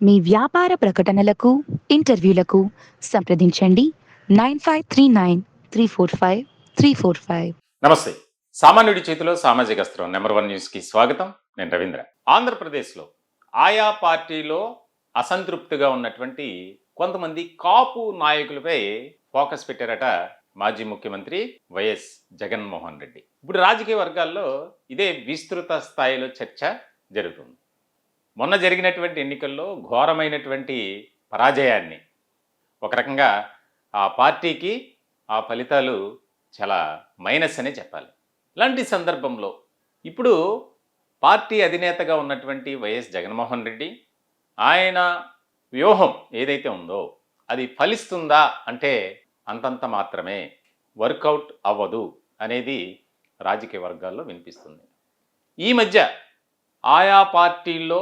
మీ వ్యాపార ప్రకటనలకు ఇంటర్వ్యూలకు సంప్రదించండి 9539 345 345. నమస్తే. సామాన్యుడి చేతిలో సామాజిక అస్త్రం నెంబర్ 1 న్యూస్కి స్వాగతం. నేను రవీంద్ర. ఆంధ్రప్రదేశ్లో ఆయా పార్టీలో అసంతృప్తిగా ఉన్నటువంటి కొంతమంది కాపు నాయకులపై ఫోకస్ పెట్టారట మాజీ ముఖ్యమంత్రి వైఎస్ జగన్మోహన్ రెడ్డి. ఇప్పుడు రాజకీయ వర్గాల్లో ఇదే విస్తృత స్థాయిలో చర్చ జరుగుతుంది. మొన్న జరిగినటువంటి ఎన్నికల్లో ఘోరమైనటువంటి పరాజయాన్ని ఒక రకంగా ఆ పార్టీకి ఆ ఫలితాలు చాలా మైనస్ అనే చెప్పాలి. ఇలాంటి సందర్భంలో ఇప్పుడు పార్టీ అధినేతగా ఉన్నటువంటి వైఎస్ జగన్మోహన్ రెడ్డి ఆయన వ్యూహం ఏదైతే ఉందో అది ఫలిస్తుందా అంటే అంతంత మాత్రమే, వర్కౌట్ అవ్వదు అనేది రాజకీయ వర్గాల్లో వినిపిస్తుంది. ఈ మధ్య ఆయా పార్టీల్లో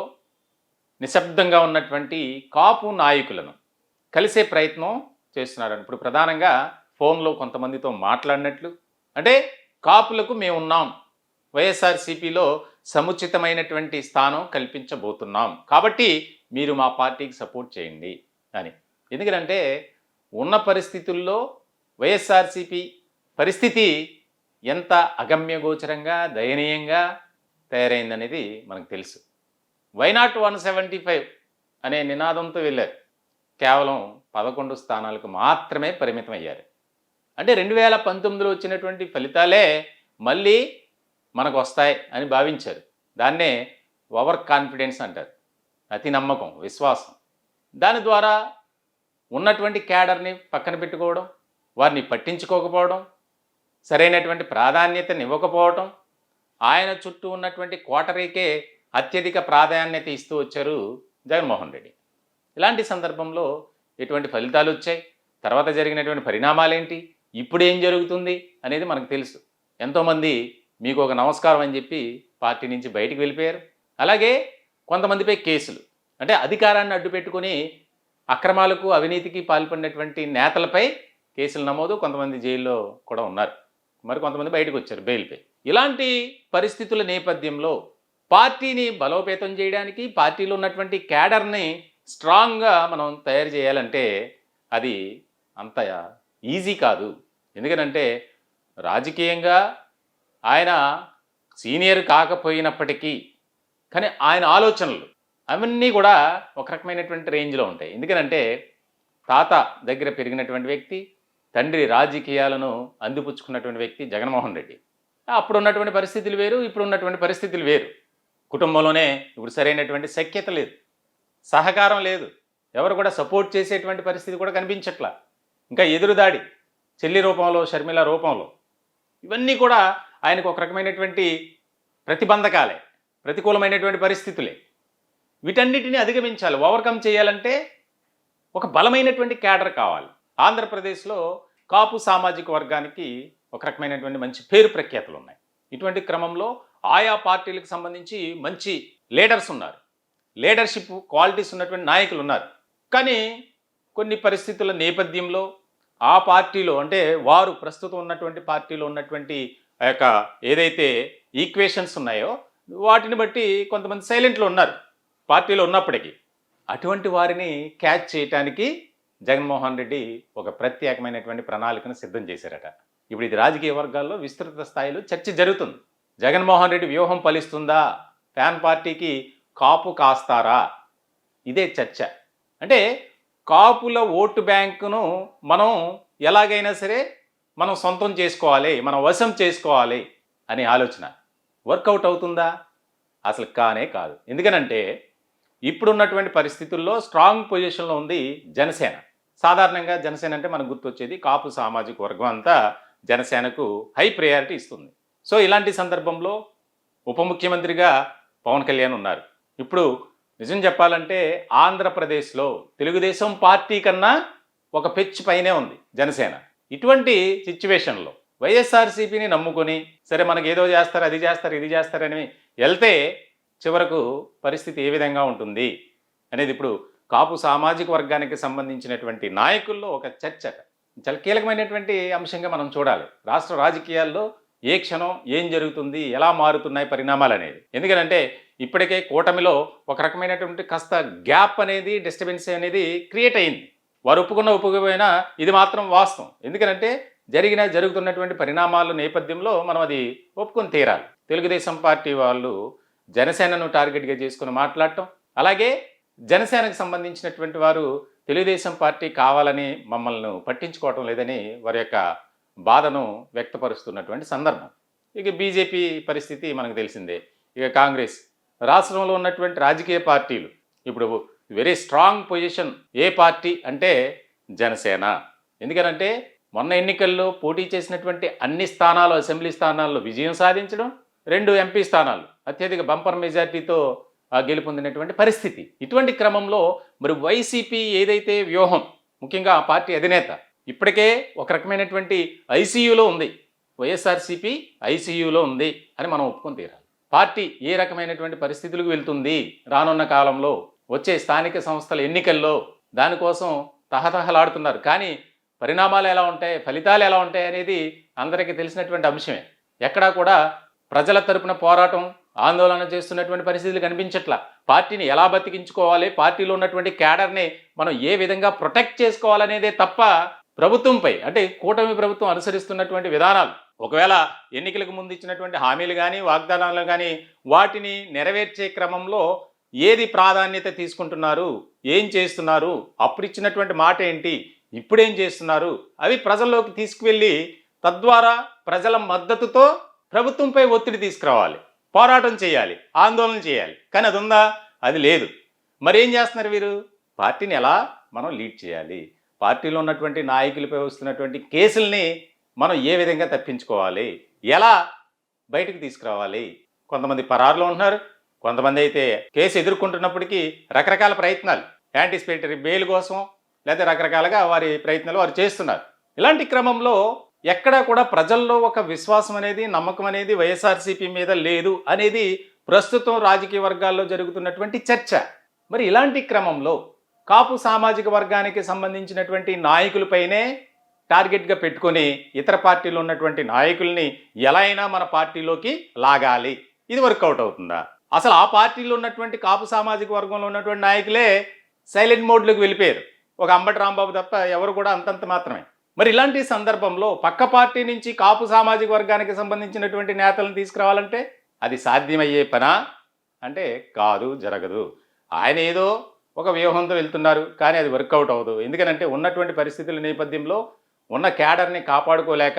నిశ్శబ్దంగా ఉన్నటువంటి కాపు నాయకులను కలిసే ప్రయత్నం చేస్తున్నారని ఇప్పుడు ప్రధానంగా ఫోన్లో కొంతమందితో మాట్లాడినట్లు, అంటే కాపులకు మేమున్నాం, వైఎస్ఆర్సీపీలో సముచితమైనటువంటి స్థానం కల్పించబోతున్నాం, కాబట్టి మీరు మా పార్టీకి సపోర్ట్ చేయండి అని. ఎందుకంటే ఉన్న పరిస్థితుల్లో వైఎస్ఆర్సీపీ పరిస్థితి ఎంత అగమ్యగోచరంగా దయనీయంగా తయారైందనేది మనకు తెలుసు. వైనాట్ 175 అనే నినాదంతో వెళ్ళారు. కేవలం 11 స్థానాలకు మాత్రమే పరిమితం అయ్యారు. అంటే 2019లో వచ్చినటువంటి ఫలితాలే మళ్ళీ మనకు వస్తాయి అని భావించారు. దాన్నే ఓవర్ కాన్ఫిడెన్స్ అంటారు. అతి నమ్మకం, విశ్వాసం. దాని ద్వారా ఉన్నటువంటి క్యాడర్ని పక్కన పెట్టుకోవడం, వారిని పట్టించుకోకపోవడం, సరైనటువంటి ప్రాధాన్యతని ఇవ్వకపోవడం, ఆయన చుట్టూ ఉన్నటువంటి కోటరీకే అత్యధిక ప్రాధాన్యత ఇస్తూ వచ్చారు జగన్మోహన్ రెడ్డి. ఇలాంటి సందర్భంలో ఎటువంటి ఫలితాలు వచ్చాయి, తర్వాత జరిగినటువంటి పరిణామాలేంటి, ఇప్పుడు ఏం జరుగుతుంది అనేది మనకు తెలుసు. ఎంతోమంది మీకు ఒక నమస్కారం అని చెప్పి పార్టీ నుంచి బయటికి వెళ్ళిపోయారు. అలాగే కొంతమందిపై కేసులు, అంటే అధికారాన్ని అడ్డుపెట్టుకుని అక్రమాలకు అవినీతికి పాల్పడినటువంటి నేతలపై కేసులు నమోదు, కొంతమంది జైల్లో కూడా ఉన్నారు, మరి కొంతమంది బయటకు వచ్చారు బెయిల్పై. ఇలాంటి పరిస్థితుల నేపథ్యంలో పార్టీని బలోపేతం చేయడానికి, పార్టీలో ఉన్నటువంటి క్యాడర్ని స్ట్రాంగ్గా మనం తయారు చేయాలంటే అది అంత ఈజీ కాదు. ఎందుకనంటే రాజకీయంగా ఆయన సీనియర్ కాకపోయినప్పటికీ కానీ ఆయన ఆలోచనలు అవన్నీ కూడా ఒక రకమైనటువంటి రేంజ్లో ఉంటాయి. ఎందుకనంటే తాత దగ్గర పెరిగినటువంటి వ్యక్తి, తండ్రి రాజకీయాలను అందిపుచ్చుకున్నటువంటి వ్యక్తి జగన్మోహన్ రెడ్డి. అప్పుడు ఉన్నటువంటి పరిస్థితులు వేరు, ఇప్పుడు ఉన్నటువంటి పరిస్థితులు వేరు. కుటుంబంలోనే ఇప్పుడు సరైనటువంటి సఖ్యత లేదు, సహకారం లేదు, ఎవరు కూడా సపోర్ట్ చేసేటువంటి పరిస్థితి కూడా కనిపించట్లా. ఇంకా ఎదురుదాడి చెల్లి రూపంలో, షర్మిల రూపంలో, ఇవన్నీ కూడా ఆయనకు ఒక రకమైనటువంటి ప్రతిబంధకాలే, ప్రతికూలమైనటువంటి పరిస్థితులే. వీటన్నిటిని అధిగమించాలి, ఓవర్కమ్ చేయాలంటే ఒక బలమైనటువంటి క్యాడర్ కావాలి. ఆంధ్రప్రదేశ్లో కాపు సామాజిక వర్గానికి ఒక రకమైనటువంటి మంచి పేరు ప్రఖ్యాతులు ఉన్నాయి. ఇటువంటి క్రమంలో ఆయా పార్టీలకు సంబంధించి మంచి లీడర్స్ ఉన్నారు, లీడర్షిప్ క్వాలిటీస్ ఉన్నటువంటి నాయకులు ఉన్నారు. కానీ కొన్ని పరిస్థితుల నేపథ్యంలో ఆ పార్టీలో, అంటే వారు ప్రస్తుతం ఉన్నటువంటి పార్టీలో ఉన్నటువంటి ఆ యొక్క ఏదైతే ఈక్వేషన్స్ ఉన్నాయో వాటిని బట్టి కొంతమంది సైలెంట్లో ఉన్నారు పార్టీలో ఉన్నప్పటికీ. అటువంటి వారిని క్యాచ్ చేయటానికి జగన్మోహన్ రెడ్డి ఒక ప్రత్యేకమైనటువంటి ప్రణాళికను సిద్ధం చేశారట. ఇప్పుడు ఇది రాజకీయ వర్గాల్లో విస్తృత స్థాయిలో చర్చ జరుగుతుంది. జగన్మోహన్ రెడ్డి వ్యూహం ఫలిస్తుందా, ఫ్యాన్ పార్టీకి కాపు కాస్తారా, ఇదే చర్చ. అంటే కాపుల ఓటు బ్యాంకును మనం ఎలాగైనా సరే మనం సొంతం చేసుకోవాలి, మనం వశం చేసుకోవాలి అనే ఆలోచన వర్కౌట్ అవుతుందా? అసలు కానే కాదు. ఎందుకనంటే ఇప్పుడున్నటువంటి పరిస్థితుల్లో స్ట్రాంగ్ పొజిషన్లో ఉంది జనసేన. సాధారణంగా జనసేన అంటే మనకు గుర్తొచ్చేది కాపు సామాజిక వర్గం అంతా జనసేనకు హై ప్రయారిటీ ఇస్తుంది. సో ఇలాంటి సందర్భంలో ఉప ముఖ్యమంత్రిగా పవన్ కళ్యాణ్ ఉన్నారు. ఇప్పుడు నిజం చెప్పాలంటే ఆంధ్రప్రదేశ్లో తెలుగుదేశం పార్టీ కన్నా ఒక పెచ్చు పైనే ఉంది జనసేన. ఇటువంటి సిచ్యువేషన్లో వైఎస్ఆర్సీపీని నమ్ముకొని సరే మనకు ఏదో చేస్తారు, అది చేస్తారు, ఇది చేస్తారని వెళ్తే చివరకు పరిస్థితి ఏ విధంగా ఉంటుంది అనేది ఇప్పుడు కాపు సామాజిక వర్గానికి సంబంధించినటువంటి నాయకుల్లో ఒక చర్చ, చాలా కీలకమైనటువంటి అంశంగా మనం చూడాలి. రాష్ట్ర రాజకీయాల్లో ఏ క్షణం ఏం జరుగుతుంది, ఎలా మారుతున్నాయి పరిణామాలు అనేది. ఎందుకంటే ఇప్పటికే కూటమిలో ఒక రకమైనటువంటి కాస్త గ్యాప్ అనేది, డిస్టర్బెన్స్ అనేది క్రియేట్ అయింది. వారు ఒప్పుకోకపోయినా ఇది మాత్రం వాస్తవం. ఎందుకంటే జరుగుతున్నటువంటి పరిణామాల నేపథ్యంలో మనం అది ఒప్పుకొని తీరాలి. తెలుగుదేశం పార్టీ వాళ్ళు జనసేనను టార్గెట్గా చేసుకుని మాట్లాడటం, అలాగే జనసేనకు సంబంధించినటువంటి వారు తెలుగుదేశం పార్టీ కావాలని మమ్మల్ని పట్టించుకోవటం లేదని వారి యొక్క బాధను వ్యక్తపరుస్తున్నటువంటి సందర్భం. ఇక బీజేపీ పరిస్థితి మనకు తెలిసిందే. ఇక కాంగ్రెస్, రాష్ట్రంలో ఉన్నటువంటి రాజకీయ పార్టీలు ఇప్పుడు వెరీ స్ట్రాంగ్ పొజిషన్ ఏ పార్టీ అంటే జనసేన. ఎందుకనంటే మొన్న ఎన్నికల్లో పోటీ చేసినటువంటి అన్ని స్థానాలు, అసెంబ్లీ స్థానాల్లో విజయం సాధించడం, 2 ఎంపీ స్థానాలు అత్యధిక బంపర్ మెజార్టీతో గెలుపొందినటువంటి పరిస్థితి. ఇటువంటి క్రమంలో మరి వైసీపీ ఏదైతే వ్యూహం, ముఖ్యంగా ఆ పార్టీ అధినేత ఇప్పటికే ఒక రకమైనటువంటి ఐసీయూలో ఉంది. వైఎస్ఆర్సీపీ ఐసీయూలో ఉంది అని మనం ఒప్పుకొని తీరాలి. పార్టీ ఏ రకమైనటువంటి పరిస్థితులకు వెళ్తుంది రానున్న కాలంలో, వచ్చే స్థానిక సంస్థల ఎన్నికల్లో దానికోసం తహతహలాడుతున్నారు. కానీ పరిణామాలు ఎలా ఉంటాయి, ఫలితాలు ఎలా ఉంటాయి అనేది అందరికీ తెలిసినటువంటి అంశమే. ఎక్కడా కూడా ప్రజల తరపున పోరాటం, ఆందోళన చేస్తున్నటువంటి పరిస్థితులు కనిపించట్లా. పార్టీని ఎలా బతికించుకోవాలి, పార్టీలో ఉన్నటువంటి క్యాడర్ని మనం ఏ విధంగా ప్రొటెక్ట్ చేసుకోవాలనేదే తప్ప ప్రభుత్వంపై, అంటే కూటమి ప్రభుత్వం అనుసరిస్తున్నటువంటి విధానాలు, ఒకవేళ ఎన్నికలకు ముందు ఇచ్చినటువంటి హామీలు కానీ, వాగ్దానాలు కానీ, వాటిని నెరవేర్చే క్రమంలో ఏది ప్రాధాన్యత తీసుకుంటున్నారు, ఏం చేస్తున్నారు, అప్పుడు ఇచ్చినటువంటి మాట ఏంటి, ఇప్పుడేం చేస్తున్నారు, అవి ప్రజల్లోకి తీసుకువెళ్ళి తద్వారా ప్రజల మద్దతుతో ప్రభుత్వంపై ఒత్తిడి తీసుకురావాలి, పోరాటం చేయాలి, ఆందోళన చేయాలి. కానీ అది ఉందా? అది లేదు. మరి ఏం చేస్తున్నారు వీరు? పార్టీని ఎలా మనం లీడ్ చేయాలి, పార్టీలో ఉన్నటువంటి నాయకులపై వస్తున్నటువంటి కేసుల్ని మనం ఏ విధంగా తప్పించుకోవాలి, ఎలా బయటకు తీసుకురావాలి. కొంతమంది పరారులో ఉంటున్నారు, కొంతమంది అయితే కేసు ఎదుర్కొంటున్నప్పటికీ రకరకాల ప్రయత్నాలు, యాంటిసిపేటరీ బెయిల్ కోసం లేదా రకరకాలుగా వారి ప్రయత్నాలు వారు చేస్తున్నారు. ఇలాంటి క్రమంలో ఎక్కడా కూడా ప్రజల్లో ఒక విశ్వాసం అనేది, నమ్మకం అనేది వైఎస్ఆర్సీపీ మీద లేదు అనేది ప్రస్తుతం రాజకీయ వర్గాల్లో జరుగుతున్నటువంటి చర్చ. మరి ఇలాంటి క్రమంలో కాపు సామాజిక వర్గానికి సంబంధించినటువంటి నాయకులపైనే టార్గెట్గా పెట్టుకొని ఇతర పార్టీలో ఉన్నటువంటి నాయకుల్ని ఎలా అయినా మన పార్టీలోకి లాగాలి, ఇది వర్కౌట్ అవుతుందా? అసలు ఆ పార్టీలో ఉన్నటువంటి కాపు సామాజిక వర్గంలో ఉన్నటువంటి నాయకులే సైలెంట్ మోడ్లోకి వెళ్ళిపోయారు. ఒక అంబటి రాంబాబు తప్ప ఎవరు కూడా అంతంత మాత్రమే. మరి ఇలాంటి సందర్భంలో పక్క పార్టీ నుంచి కాపు సామాజిక వర్గానికి సంబంధించినటువంటి నేతలను తీసుకురావాలంటే అది సాధ్యమయ్యే పనా అంటే కాదు, జరగదు. ఆయన ఏదో ఒక వ్యూహంతో వెళ్తున్నారు, కానీ అది వర్కౌట్ అవ్వదు. ఎందుకనంటే ఉన్నటువంటి పరిస్థితుల నేపథ్యంలో ఉన్న క్యాడర్ని కాపాడుకోలేక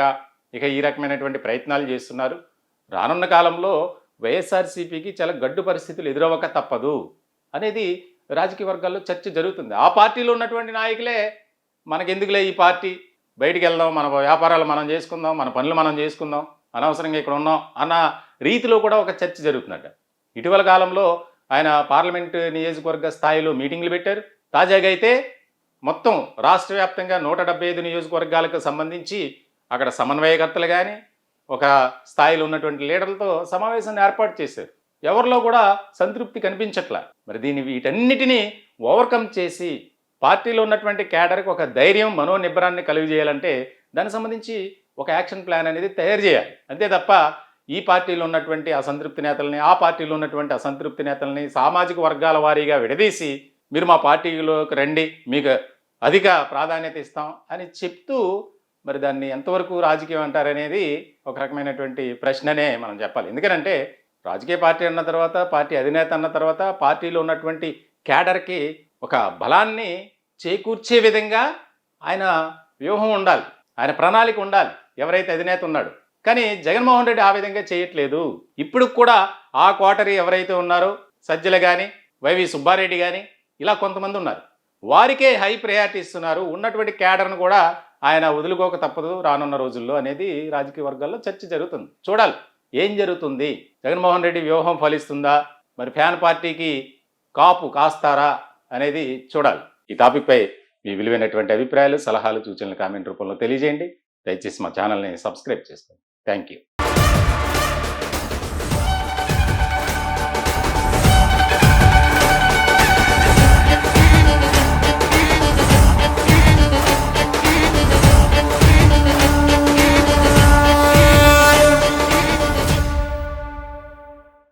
ఇక ఈ రకమైనటువంటి ప్రయత్నాలు చేస్తున్నారు. రానున్న కాలంలో వైఎస్ఆర్సీపీకి చాలా గడ్డు పరిస్థితులు ఎదురవ్వక తప్పదు అనేది రాజకీయ వర్గాల్లో చర్చ జరుగుతుంది. ఆ పార్టీలో ఉన్నటువంటి నాయకులే మనకెందుకులే ఈ పార్టీ, బయటికి వెళ్దాం, మన వ్యాపారాలు మనం చేసుకుందాం, మన పనులు మనం చేసుకుందాం, అనవసరంగా ఇక్కడ ఉన్నాం అన్న రీతిలో కూడా ఒక చర్చ జరుగుతుందట. ఇటీవల కాలంలో ఆయన పార్లమెంటు నియోజకవర్గ స్థాయిలో మీటింగ్లు పెట్టారు. తాజాగా అయితే మొత్తం రాష్ట్ర వ్యాప్తంగా 175 నియోజకవర్గాలకు సంబంధించి అక్కడ సమన్వయకర్తలు కానీ, ఒక స్థాయిలో ఉన్నటువంటి లీడర్లతో సమావేశాన్ని ఏర్పాటు చేశారు. ఎవరిలో కూడా సంతృప్తి కనిపించట్లా. మరి వీటన్నిటినీ ఓవర్కమ్ చేసి పార్టీలో ఉన్నటువంటి క్యాడర్కి ఒక ధైర్యం, మనోనిబ్బరాన్ని కలుగజేయాలంటే దానికి సంబంధించి ఒక యాక్షన్ ప్లాన్ అనేది తయారు చేయాలి. అంతే తప్ప ఈ పార్టీలో ఉన్నటువంటి అసంతృప్తి నేతల్ని, ఆ పార్టీలో ఉన్నటువంటి అసంతృప్తి నేతల్ని సామాజిక వర్గాల వారీగా విడదీసి మీరు మా పార్టీలోకి రండి, మీకు అధిక ప్రాధాన్యత ఇస్తాం అని చెప్తూ మరి దాన్ని ఎంతవరకు రాజకీయం అంటారనేది ఒక రకమైనటువంటి ప్రశ్ననే మనం చెప్పాలి. ఎందుకంటే రాజకీయ పార్టీ అన్న తర్వాత, పార్టీ అధినేత అన్న తర్వాత పార్టీలో ఉన్నటువంటి క్యాడర్కి ఒక బలాన్ని చేకూర్చే విధంగా ఆయన వ్యూహం ఉండాలి, ఆయన ప్రణాళిక ఉండాలి, ఎవరైతే అధినేత ఉన్నాడో. కానీ జగన్మోహన్ రెడ్డి ఆ విధంగా చేయట్లేదు. ఇప్పుడు కూడా ఆ కోటరీ ఎవరైతే ఉన్నారో సజ్జల కానీ, వైవి సుబ్బారెడ్డి కానీ, ఇలా కొంతమంది ఉన్నారు, వారికే హై ప్రయారిటీ ఇస్తున్నారు. ఉన్నటువంటి క్యాడర్ను కూడా ఆయన వదులుకోక తప్పదు రానున్న రోజుల్లో అనేది రాజకీయ వర్గాల్లో చర్చ జరుగుతుంది. చూడాలి ఏం జరుగుతుంది, జగన్మోహన్ రెడ్డి వ్యూహం ఫలిస్తుందా, మరి ఫ్యాన్ పార్టీకి కాపు కాస్తారా అనేది చూడాలి. ఈ టాపిక్పై మీ విలువైనటువంటి అభిప్రాయాలు, సలహాలు, సూచనలు కామెంట్ రూపంలో తెలియజేయండి. దయచేసి మా ఛానల్ని సబ్స్క్రైబ్ చేసుకోండి. Thank you.